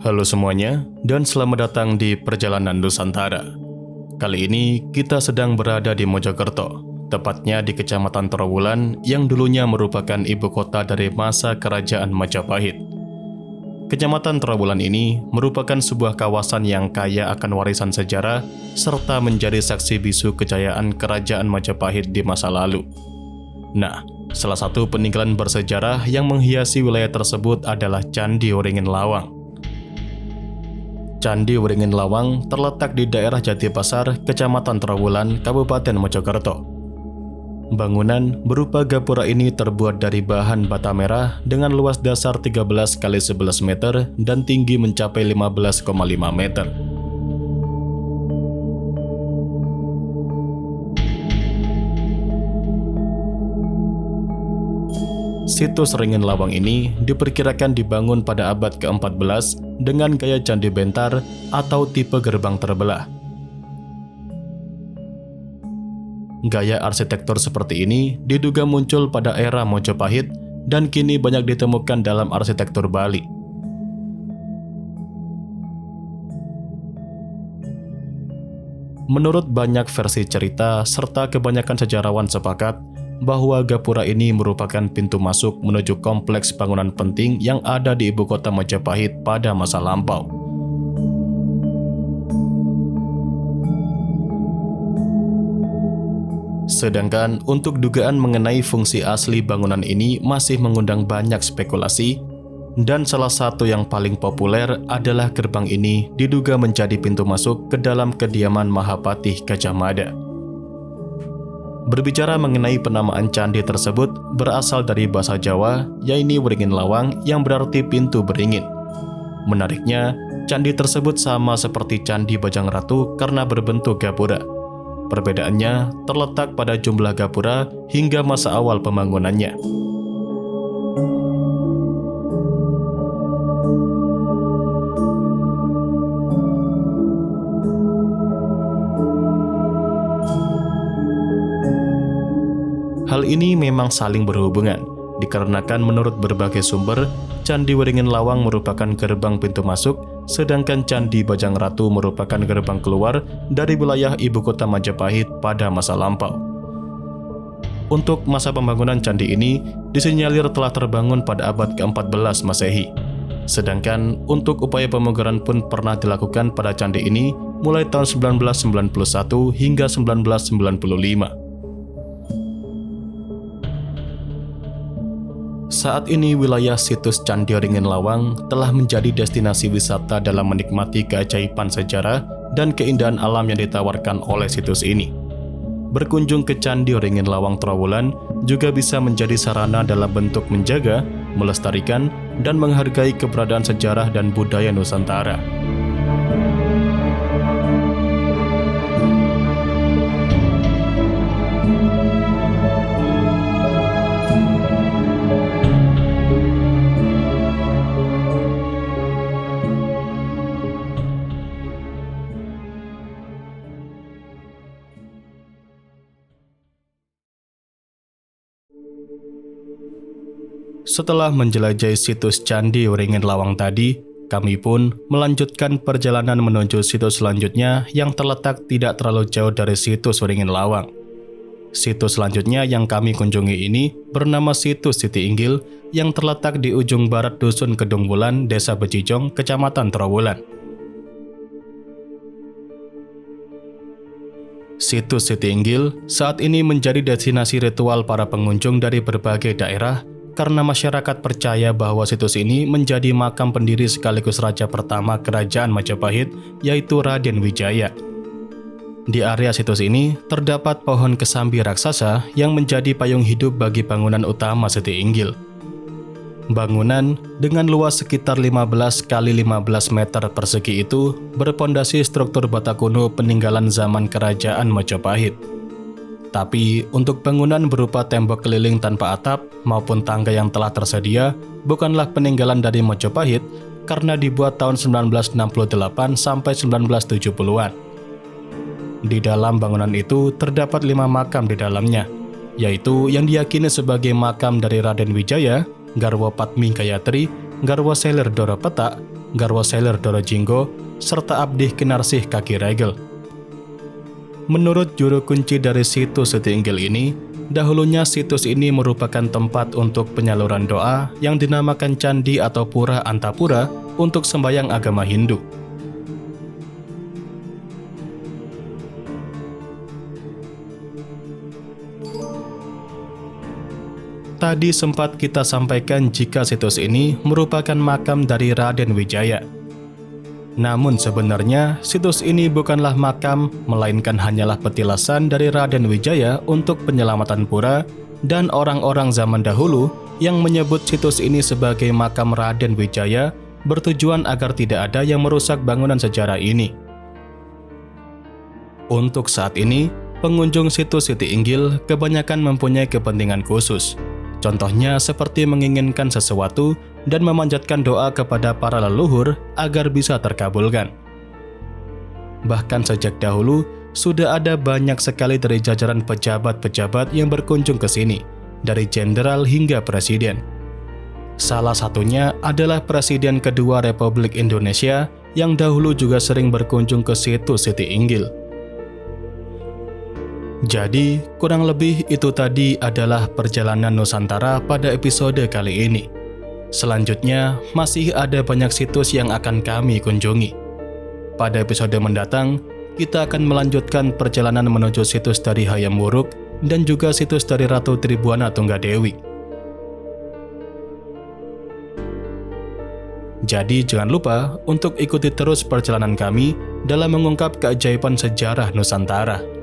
Halo semuanya, dan selamat datang di Perjalanan Nusantara. Kali ini kita sedang berada di Mojokerto, tepatnya di Kecamatan Trowulan yang dulunya merupakan ibu kota dari masa Kerajaan Majapahit. Kecamatan Trowulan ini merupakan sebuah kawasan yang kaya akan warisan sejarah serta menjadi saksi bisu kejayaan Kerajaan Majapahit di masa lalu. Nah, salah satu peninggalan bersejarah yang menghiasi wilayah tersebut adalah Candi Waringin Lawang. Candi Waringin Lawang terletak di daerah Jatibasar, Kecamatan Trowulan, Kabupaten Mojokerto. Bangunan berupa gapura ini terbuat dari bahan bata merah dengan luas dasar 13 x 11 meter dan tinggi mencapai 15,5 meter. Situs Waringin Lawang ini diperkirakan dibangun pada abad ke-14 dengan gaya candi bentar atau tipe gerbang terbelah. Gaya arsitektur seperti ini diduga muncul pada era Majapahit dan kini banyak ditemukan dalam arsitektur Bali. Menurut banyak versi cerita serta kebanyakan sejarawan sepakat bahwa gapura ini merupakan pintu masuk menuju kompleks bangunan penting yang ada di ibu kota Majapahit pada masa lampau. Sedangkan untuk dugaan mengenai fungsi asli bangunan ini masih mengundang banyak spekulasi, dan salah satu yang paling populer adalah gerbang ini diduga menjadi pintu masuk ke dalam kediaman Mahapatih Gajah Mada. Berbicara mengenai penamaan candi tersebut berasal dari bahasa Jawa, yaitu Waringin Lawang yang berarti pintu beringin. Menariknya, candi tersebut sama seperti Candi Bajang Ratu karena berbentuk gapura. Perbedaannya terletak pada jumlah gapura hingga masa awal pembangunannya. Hal ini memang saling berhubungan, dikarenakan menurut berbagai sumber, Candi Waringin Lawang merupakan gerbang pintu masuk, sedangkan Candi Bajang Ratu merupakan gerbang keluar dari wilayah ibu kota Majapahit pada masa lampau. Untuk masa pembangunan candi ini, disinyalir telah terbangun pada abad ke-14 Masehi. Sedangkan untuk upaya pemugaran pun pernah dilakukan pada candi ini mulai tahun 1991 hingga 1995. Saat ini wilayah situs Candi Waringin Lawang telah menjadi destinasi wisata dalam menikmati keajaiban sejarah dan keindahan alam yang ditawarkan oleh situs ini. Berkunjung ke Candi Waringin Lawang Trowulan juga bisa menjadi sarana dalam bentuk menjaga, melestarikan, dan menghargai keberadaan sejarah dan budaya Nusantara. Setelah menjelajahi situs Candi Waringin Lawang tadi, kami pun melanjutkan perjalanan menuju situs selanjutnya yang terletak tidak terlalu jauh dari situs Waringin Lawang. Situs selanjutnya yang kami kunjungi ini bernama Situs Siti Inggil yang terletak di ujung barat Dusun Kedung Wulan, Desa Bejijong, Kecamatan Trowulan. Situs Siti Inggil saat ini menjadi destinasi ritual para pengunjung dari berbagai daerah karena masyarakat percaya bahwa situs ini menjadi makam pendiri sekaligus raja pertama Kerajaan Majapahit, yaitu Raden Wijaya. Di area situs ini terdapat pohon kesambi raksasa yang menjadi payung hidup bagi bangunan utama Siti Inggil. Bangunan dengan luas sekitar 15 x 15 meter persegi itu berpondasi struktur bata kuno peninggalan zaman Kerajaan Majapahit. Tapi untuk bangunan berupa tembok keliling tanpa atap maupun tangga yang telah tersedia bukanlah peninggalan dari Majapahit karena dibuat tahun 1968 sampai 1970-an. Di dalam bangunan itu terdapat 5 makam di dalamnya, yaitu yang diyakini sebagai makam dari Raden Wijaya, Garwa Patmi Gayatri, Garwa Selir Doro Petak, Garwo Selir Doro Jinggo, serta Abdih Kinarsih Kaki Regel. Menurut juru kunci dari situs Siti Inggil ini, dahulunya situs ini merupakan tempat untuk penyaluran doa yang dinamakan candi atau pura Antapura untuk sembahyang agama Hindu. Tadi sempat kita sampaikan jika situs ini merupakan makam dari Raden Wijaya. Namun sebenarnya situs ini bukanlah makam, melainkan hanyalah petilasan dari Raden Wijaya untuk penyelamatan pura dan orang-orang zaman dahulu yang menyebut situs ini sebagai makam Raden Wijaya bertujuan agar tidak ada yang merusak bangunan sejarah ini. Untuk saat ini, pengunjung situs Siti Inggil kebanyakan mempunyai kepentingan khusus. Contohnya seperti menginginkan sesuatu dan memanjatkan doa kepada para leluhur agar bisa terkabulkan. Bahkan sejak dahulu, sudah ada banyak sekali dari jajaran pejabat-pejabat yang berkunjung ke sini, dari jenderal hingga presiden. Salah satunya adalah Presiden kedua Republik Indonesia yang dahulu juga sering berkunjung ke situs Siti Inggil. Jadi, kurang lebih itu tadi adalah perjalanan Nusantara pada episode kali ini. Selanjutnya, masih ada banyak situs yang akan kami kunjungi. Pada episode mendatang, kita akan melanjutkan perjalanan menuju situs dari Hayam Wuruk dan juga situs dari Ratu Tribuana Tunggadewi. Jadi, jangan lupa untuk ikuti terus perjalanan kami dalam mengungkap keajaiban sejarah Nusantara.